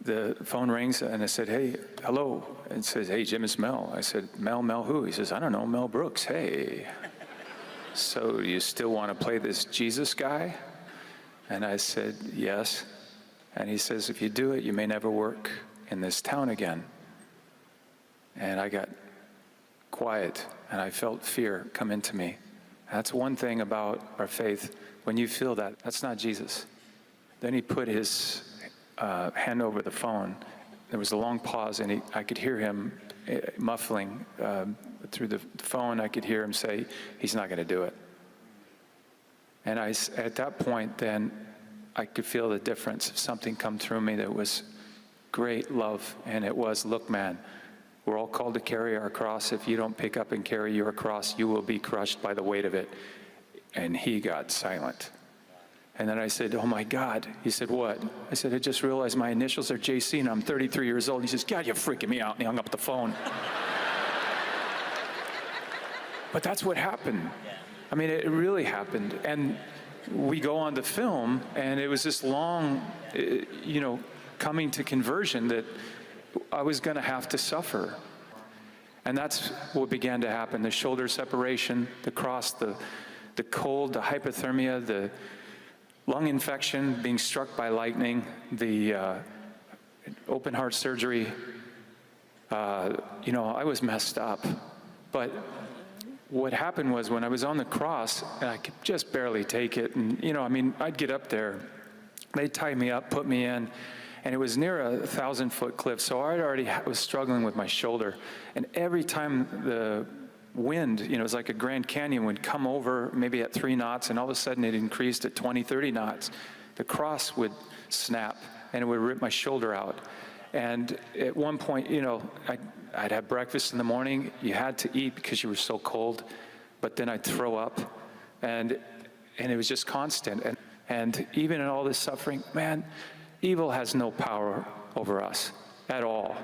the phone rings, and I said, hey, hello. And it says, hey, Jim, it's Mel. I said, Mel who? He says, I don't know, Mel Brooks. Hey. So do you still want to play this Jesus guy? And I said, yes. And he says, if you do it, you may never work in this town again. And I got quiet, and I felt fear come into me. That's one thing about our faith. When you feel that, that's not Jesus. Then he put his hand over the phone. There was a long pause, and I could hear him muffling through the phone. I could hear him say, he's not going to do it. And at that point, then, I could feel the difference. Something come through me that was great love, and it was, look, man, we're all called to carry our cross. If you don't pick up and carry your cross, you will be crushed by the weight of it. And he got silent. And then I said, oh my God. He said, what? I said, I just realized my initials are JC and I'm 33 years old. He says, God, you're freaking me out. And he hung up the phone. But that's what happened. I mean, it really happened. And we go on to film, and it was this long, coming to conversion that I was going to have to suffer. And that's what began to happen. The shoulder separation, the cross, the cold, the hypothermia, the lung infection, being struck by lightning, the open heart surgery. I was messed up. But what happened was, when I was on the cross, and I could just barely take it, and I'd get up there, they'd tie me up, put me in, and it was near a 1,000-foot cliff, so I already was struggling with my shoulder. And every time the wind, it was like a Grand Canyon, would come over maybe at 3 knots, and all of a sudden it increased at 20, 30 knots. The cross would snap, and it would rip my shoulder out. And at one point, I'd have breakfast in the morning. You had to eat because you were so cold, but then I'd throw up, and it was just constant. And even in all this suffering, man, evil has no power over us at all.